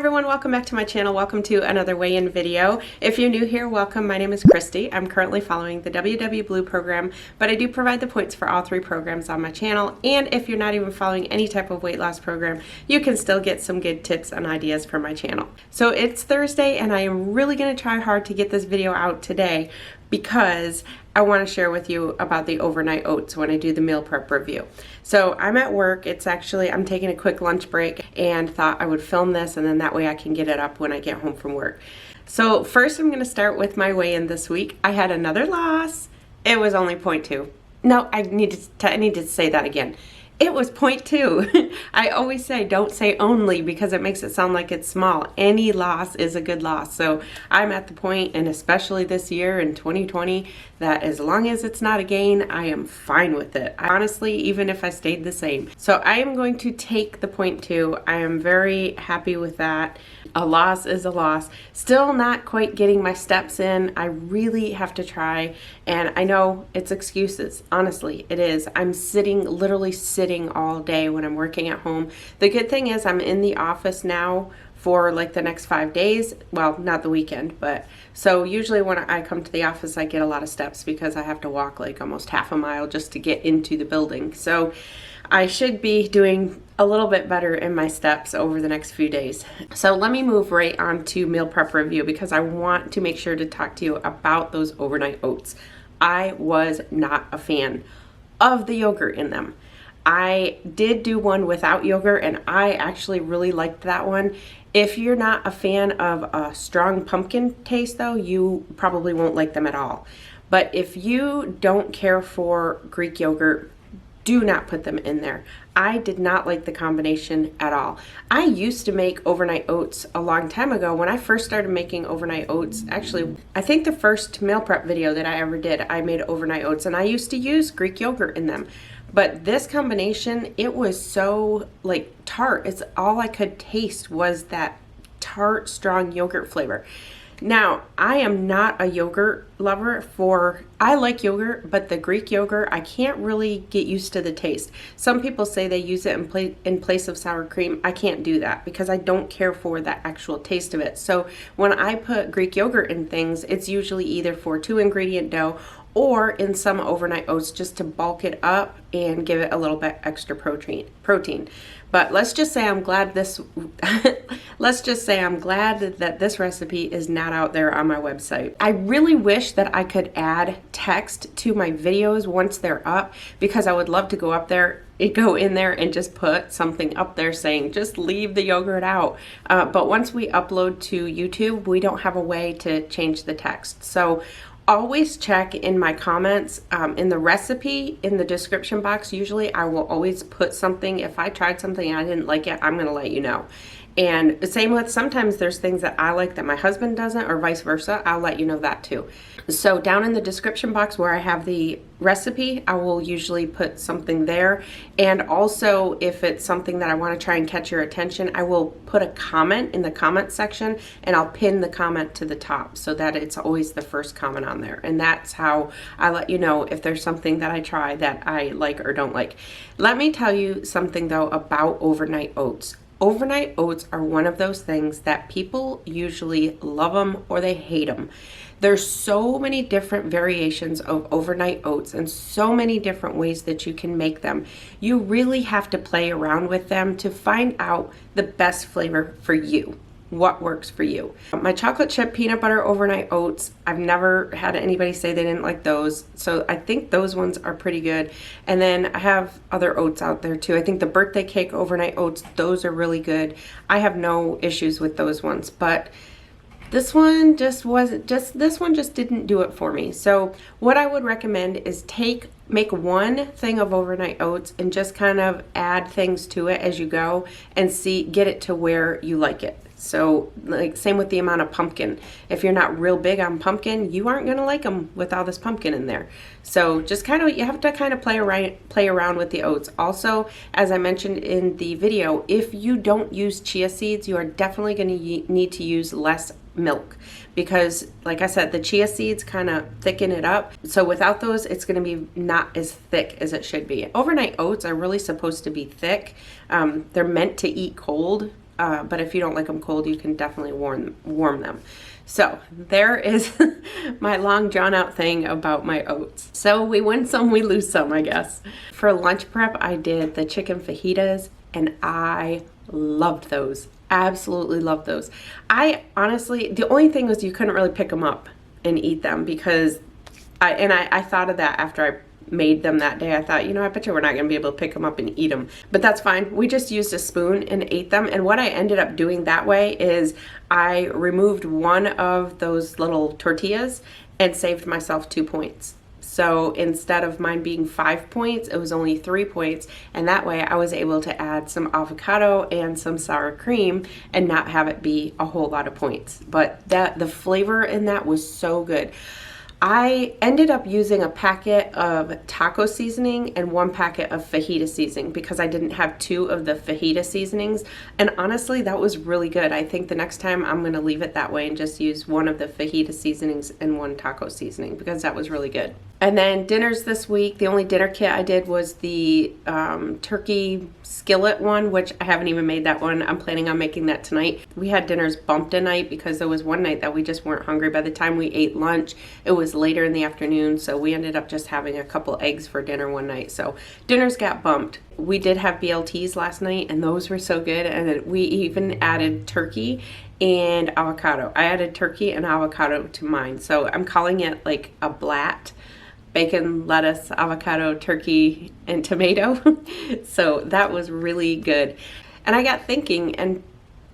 everyone, welcome back to my channel. Welcome to another weigh-in video. If you're new here, welcome. My name is Kristi. I'm currently following the WW Blue program, but I do provide the points for all three programs on my channel. And if you're not even following any type of weight loss program, you can still get some good tips and ideas from my channel. So it's Thursday and I am really going to try hard to get this video out today because I want to share with you about the overnight oats when I do the meal prep review. So I'm at work. I'm taking a quick lunch break and thought I would film this, and then that way I can get it up when I get home from work. So first I'm going to start with my weigh-in this week. I had another loss. It was only 0.2. No, I need to say that again. It was 0.2. I always say don't say only because it makes it sound like it's small. Any loss is a good loss. So I'm at the point, and especially this year in 2020, that as long as it's not a gain, I am fine with it. Honestly, even if I stayed the same. So I am going to take the 0.2. I am very happy with that. A loss is a loss. Still not quite getting my steps in. I really have to try. And I know it's excuses. Honestly, it is. I'm literally sitting all day when I'm working at home. The good thing is I'm in the office now for like the next 5 days. Well, not the weekend, but so usually when I come to the office, I get a lot of steps because I have to walk like almost half a mile just to get into the building. So I should be doing a little bit better in my steps over the next few days. So let me move right on to meal prep review because I want to make sure to talk to you about those overnight oats. I was not a fan of the yogurt in them. I did do one without yogurt and I actually really liked that one. If you're not a fan of a strong pumpkin taste though, you probably won't like them at all. But if you don't care for Greek yogurt, do not put them in there. I did not like the combination at all. I used to make overnight oats a long time ago. When I first started making overnight oats, actually, I think the first meal prep video that I ever did, I made overnight oats and I used to use Greek yogurt in them. But this combination, it was so like tart. It's all I could taste was that tart, strong yogurt flavor. Now, I am not a yogurt lover I like yogurt, but the Greek yogurt, I can't really get used to the taste. Some people say they use it in place of sour cream. I can't do that because I don't care for that actual taste of it. So when I put Greek yogurt in things, it's usually either for 2-ingredient dough or in some overnight oats just to bulk it up and give it a little bit extra protein. But let's just say I'm glad that this recipe is not out there on my website. I really wish that I could add text to my videos once they're up because I would love to go in there and just put something up there saying just leave the yogurt out. But once we upload to YouTube, we don't have a way to change the text. So always check in my comments, in the recipe, in the description box. Usually I will always put something. If I tried something and I didn't like it, I'm going to let you know. And the same with sometimes there's things that I like that my husband doesn't, or vice versa. I'll let you know that too. So down in the description box where I have the recipe, I will usually put something there. And also if it's something that I want to try and catch your attention, I will put a comment in the comment section and I'll pin the comment to the top so that it's always the first comment on there. And that's how I let you know if there's something that I try that I like or don't like. Let me tell you something though about overnight oats. Overnight oats are one of those things that people usually love them or they hate them. There's so many different variations of overnight oats and so many different ways that you can make them. You really have to play around with them to find out the best flavor for you. What works for you. My chocolate chip peanut butter overnight oats, I've never had anybody say they didn't like those. So I think those ones are pretty good. And then I have other oats out there too. I think the birthday cake overnight oats, those are really good. I have no issues with those ones, but this one just didn't do it for me. So what I would recommend is make one thing of overnight oats and just kind of add things to it as you go and get it to where you like it. So like same with the amount of pumpkin. If you're not real big on pumpkin, you aren't going to like them with all this pumpkin in there. So just you have to kind of play around with the oats. Also, as I mentioned in the video, if you don't use chia seeds, you are definitely going to need to use less milk because like I said, the chia seeds kind of thicken it up. So without those, it's going to be not as thick as it should be. Overnight oats are really supposed to be thick. They're meant to eat cold but if you don't like them cold, you can definitely warm them. So there is my long drawn out thing about my oats. So we win some, we lose some, I guess. For lunch prep, I did the chicken fajitas, and I loved those. Absolutely loved those. I honestly, the only thing was you couldn't really pick them up and eat them, because I thought of that after I made them that day. I thought, I bet you we're not going to be able to pick them up and eat them. But that's fine. We just used a spoon and ate them. And what I ended up doing that way is I removed one of those little tortillas and saved myself 2 points. So instead of mine being 5 points, it was only 3 points. And that way I was able to add some avocado and some sour cream and not have it be a whole lot of points. But the flavor in that was so good. I ended up using a packet of taco seasoning and 1 packet of fajita seasoning because I didn't have 2 of the fajita seasonings. And honestly, that was really good. I think the next time I'm going to leave it that way and just use 1 of the fajita seasonings and 1 taco seasoning, because that was really good. And then dinners this week, the only dinner kit I did was the turkey skillet one, which I haven't even made that one. I'm planning on making that tonight. We had dinners bumped a night because there was one night that we just weren't hungry. By the time we ate lunch, it was later in the afternoon, so we ended up just having a couple eggs for dinner one night. So dinners got bumped. We did have BLTs last night, and those were so good. And we even added turkey and avocado. I added turkey and avocado to mine. So I'm calling it like a blat. Bacon, lettuce, avocado, turkey, and tomato. So that was really good. And I got thinking, and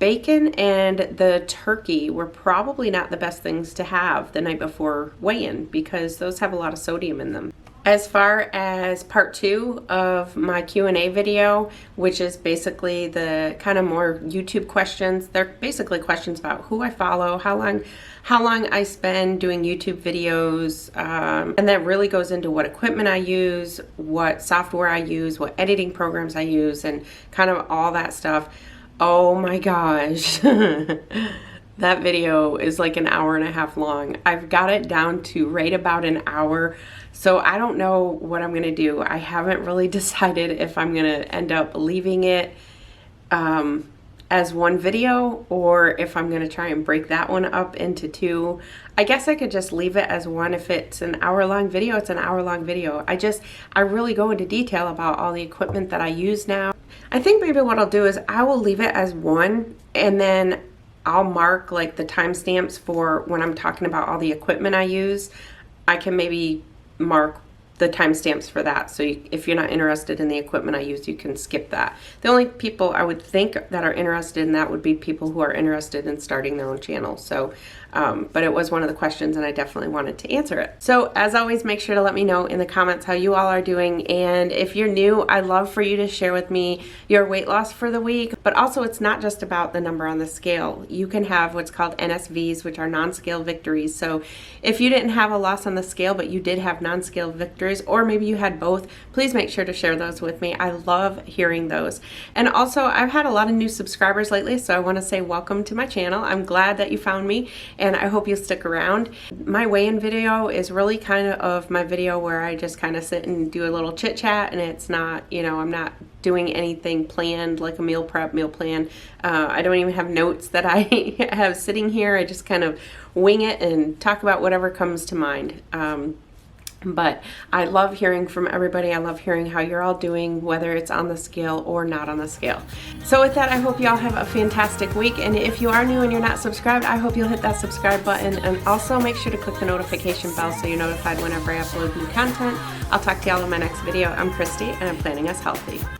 bacon and the turkey were probably not the best things to have the night before weigh-in, because those have a lot of sodium in them. As far as part 2 of my Q&A video, which is basically the kind of more YouTube questions, they're basically questions about who I follow, how long I spend doing YouTube videos, and that really goes into what equipment I use, what software I use, what editing programs I use, and kind of all that stuff. Oh my gosh. That video is like 1.5 hours long. I've got it down to right about an hour. So I don't know what I'm gonna do. I haven't really decided if I'm gonna end up leaving it as one video, or if I'm gonna try and break that one up into 2. I guess I could just leave it as one. If it's an hour-long video, it's an hour-long video. I really go into detail about all the equipment that I use now. I think maybe what I'll do is I will leave it as one, and then I'll mark like the timestamps for when I'm talking about all the equipment I use. I can maybe mark the timestamps for that. So if you're not interested in the equipment I use, you can skip that. The only people I would think that are interested in that would be people who are interested in starting their own channel. So, but it was one of the questions, and I definitely wanted to answer it. So as always, make sure to let me know in the comments how you all are doing. And if you're new, I'd love for you to share with me your weight loss for the week. But also, it's not just about the number on the scale. You can have what's called NSVs, which are non-scale victories. So if you didn't have a loss on the scale, but you did have non-scale victories, or maybe you had both, please make sure to share those with me. I love hearing those. And also, I've had a lot of new subscribers lately, so I want to say welcome to my channel. I'm glad that you found me, and I hope you'll stick around. My weigh-in video is really kind of my video where I just kind of sit and do a little chit chat, and it's not, I'm not doing anything planned like a meal plan. I don't even have notes that I have sitting here. I just kind of wing it and talk about whatever comes to mind. But I love hearing from everybody. I love hearing how you're all doing, whether it's on the scale or not on the scale. So with that, I hope you all have a fantastic week. And if you are new and you're not subscribed, I hope you'll hit that subscribe button. And also make sure to click the notification bell so you're notified whenever I upload new content. I'll talk to y'all in my next video. I'm Kristi, and I'm Planning Us Healthy.